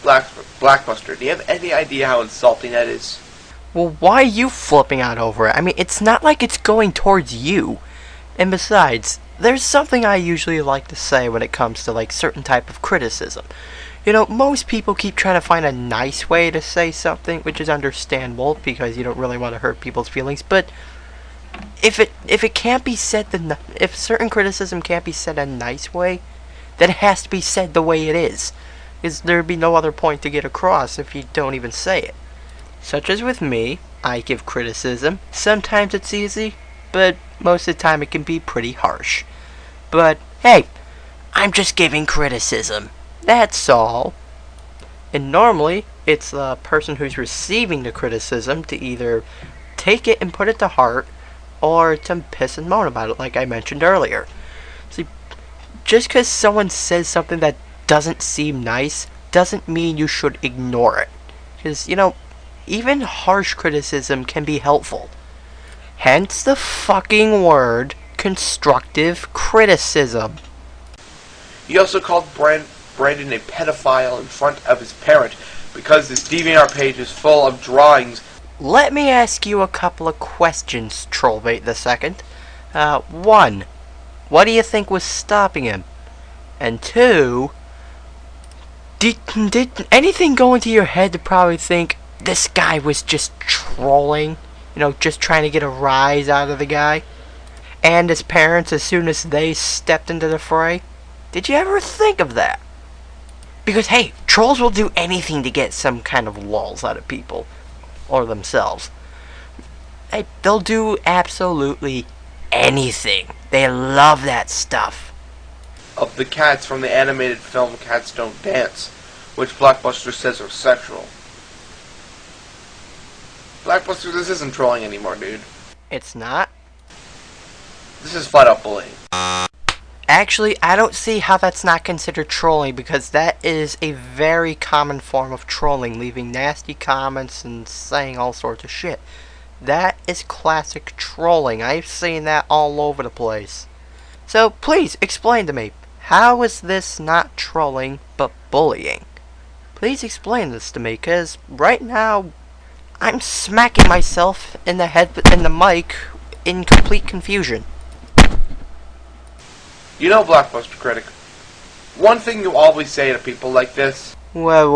Blackbuster, do you have any idea how insulting that is? Well, why are you flipping out over it? I mean, it's not like it's going towards you. And besides, there's something I usually like to say when it comes to, like, certain type of criticism. You know, most people keep trying to find a nice way to say something, which is understandable because you don't really want to hurt people's feelings, but if it can't be said if certain criticism can't be said a nice way, then it has to be said the way it is. Because there'd be no other point to get across if you don't even say it. Such as with me, I give criticism. Sometimes it's easy, but most of the time it can be pretty harsh. But hey, I'm just giving criticism. That's all. And normally, it's the person who's receiving the criticism to either take it and put it to heart, or to piss and moan about it, like I mentioned earlier. See, just because someone says something that doesn't seem nice, doesn't mean you should ignore it. Because, you know, even harsh criticism can be helpful. Hence the fucking word, constructive criticism. He also called Brandon a pedophile in front of his parent because this DeviantArt page is full of drawings. Let me ask you a couple of questions, Trollbait the Second. 1, what do you think was stopping him? And 2, did anything go into your head to probably think this guy was just trolling? You know, just trying to get a rise out of the guy? And his parents, as soon as they stepped into the fray? Did you ever think of that? Because, hey, trolls will do anything to get some kind of lulz out of people. Or themselves. Hey, they'll do absolutely anything. They love that stuff. Of the cats from the animated film Cats Don't Dance, which Blackbuster says are sexual. Blackbuster, this isn't trolling anymore, dude. It's not? This is flat out bullying. Actually, I don't see how that's not considered trolling, because that is a very common form of trolling, leaving nasty comments and saying all sorts of shit. That is classic trolling. I've seen that all over the place. So, please, explain to me, how is this not trolling, but bullying? Please explain this to me, because right now, I'm smacking myself in the head in the mic in complete confusion. You know, Blackbuster Critic, one thing you always say to people like this. Whoa.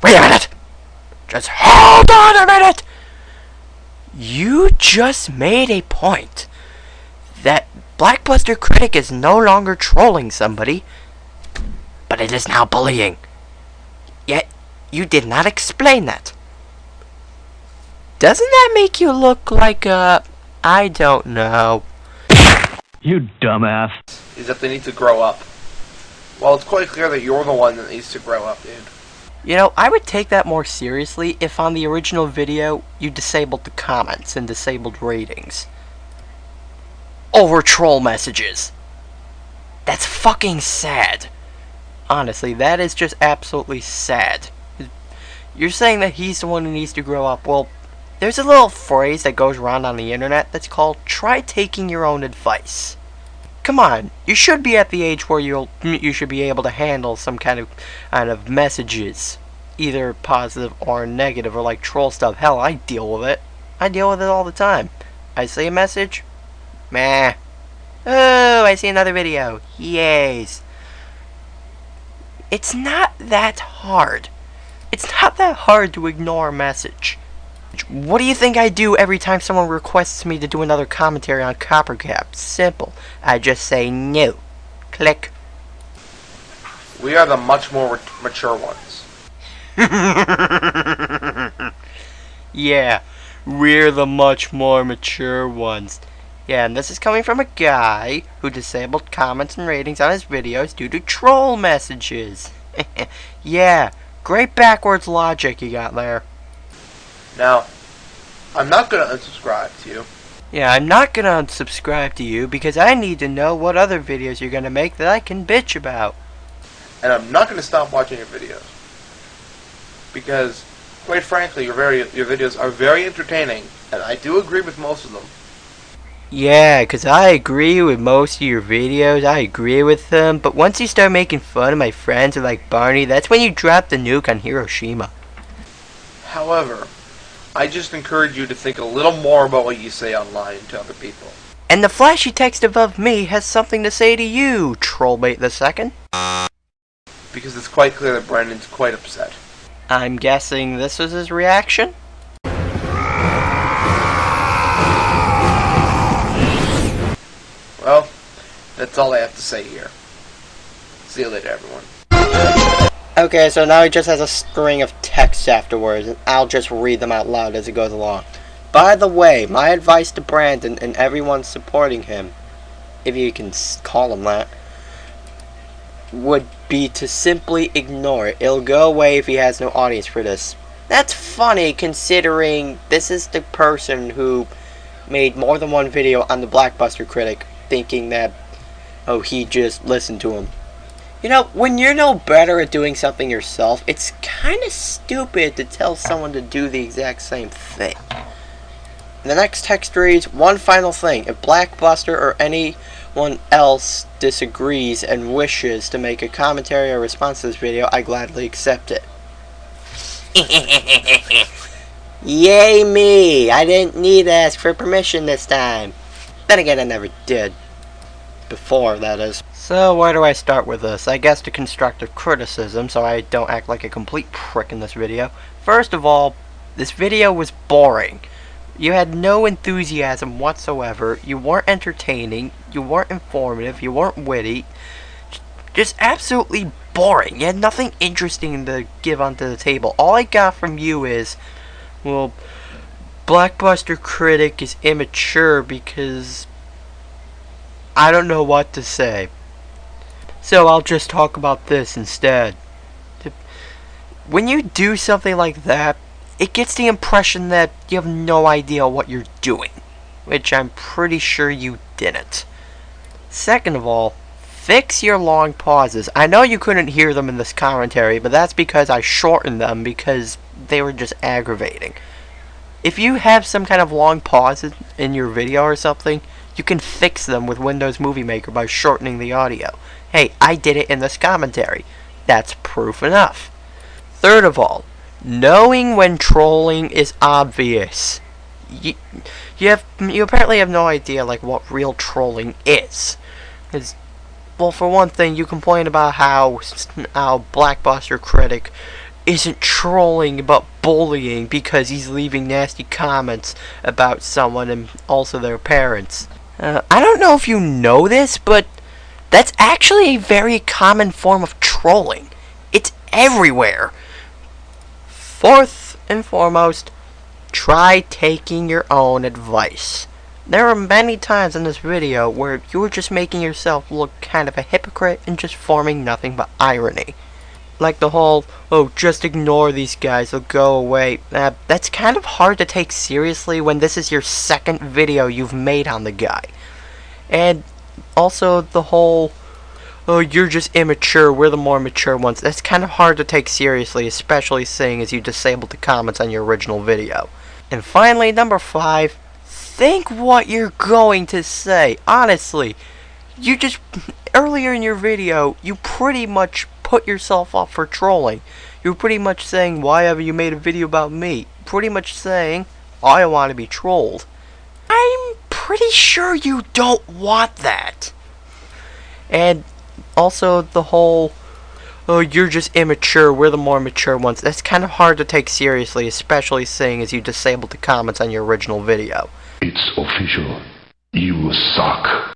Wait a minute! Just hold on a minute! You just made a point that Blackbuster Critic is no longer trolling somebody, but it is now bullying. Yet, you did not explain that. Doesn't that make you look like I don't know. You dumbass. Is that they need to grow up. Well, it's quite clear that you're the one that needs to grow up, dude. You know, I would take that more seriously if on the original video you disabled the comments and disabled ratings over troll messages. That's fucking sad. Honestly, that is just absolutely sad. You're saying that he's the one who needs to grow up. Well, there's a little phrase that goes around on the internet that's called, try taking your own advice. Come on, you should be at the age where you should be able to handle some kind of messages. Either positive or negative, or like troll stuff. Hell, I deal with it. I deal with it all the time. I see a message, meh. Oh, I see another video, yes. It's not that hard. It's not that hard to ignore a message. What do you think I do every time someone requests me to do another commentary on Coppercap? Simple. I just say no. Click. We are the much more mature ones. Yeah, we're the much more mature ones. Yeah, and this is coming from a guy who disabled comments and ratings on his videos due to troll messages. Yeah, great backwards logic you got there. Now, I'm not going to unsubscribe to you. Yeah, I'm not going to unsubscribe to you because I need to know what other videos you're going to make that I can bitch about. And I'm not going to stop watching your videos. Because, quite frankly, your videos are very entertaining, and I do agree with most of them. Yeah, 'cause I agree with most of your videos, I agree with them, but once you start making fun of my friends like Barney, that's when you drop the nuke on Hiroshima. However, I just encourage you to think a little more about what you say online to other people. And the flashy text above me has something to say to you, Trollbait the Second. Because it's quite clear that Brandon's quite upset. I'm guessing this was his reaction? Well, that's all I have to say here. See you later, everyone. Okay, so now he just has a string of texts afterwards, and I'll just read them out loud as it goes along. By the way, my advice to Brandon and everyone supporting him, if you can call him that, would be to simply ignore it. It'll go away if he has no audience for this. That's funny considering this is the person who made more than one video on the Blockbuster Critic thinking that, oh, he just listened to him. You know, when you're no better at doing something yourself, it's kind of stupid to tell someone to do the exact same thing. And the next text reads, one final thing. If Blockbuster or anyone else disagrees and wishes to make a commentary or response to this video, I gladly accept it. Yay me! I didn't need to ask for permission this time. Then again, I never did. Before, that is. So, where do I start with this? I guess the constructive criticism, so I don't act like a complete prick in this video. First of all, this video was boring. You had no enthusiasm whatsoever. You weren't entertaining. You weren't informative. You weren't witty. Just absolutely boring. You had nothing interesting to give onto the table. All I got from you is, well, Blockbuster Critic is immature because I don't know what to say. So I'll just talk about this instead. When you do something like that, it gets the impression that you have no idea what you're doing, which I'm pretty sure you didn't. Second of all, fix your long pauses. I know you couldn't hear them in this commentary, but that's because I shortened them because they were just aggravating. If you have some kind of long pauses in your video or something, you can fix them with Windows Movie Maker by shortening the audio. Hey, I did it in this commentary. That's proof enough. Third of all, knowing when trolling is obvious. You apparently have no idea like what real trolling is. Well, for one thing, you complain about how Blockbuster Critic isn't trolling but bullying because he's leaving nasty comments about someone and also their parents. I don't know if you know this, but that's actually a very common form of trolling. It's everywhere. Fourth and foremost, try taking your own advice. There are many times in this video where you were just making yourself look kind of a hypocrite and just forming nothing but irony. Like the whole, oh, just ignore these guys, they'll go away. That's kind of hard to take seriously when this is your second video you've made on the guy. And also the whole, oh, you're just immature, we're the more mature ones. That's kind of hard to take seriously, especially seeing as you disabled the comments on your original video. And finally, number 5, think what you're going to say. Honestly, you just, earlier in your video, you pretty much put yourself up for trolling. You're pretty much saying, why haven't you made a video about me? Pretty much saying, I want to be trolled. I'm pretty sure you don't want that. And also the whole, oh, you're just immature, we're the more mature ones. That's kind of hard to take seriously, especially seeing as you disabled the comments on your original video. It's official. You suck.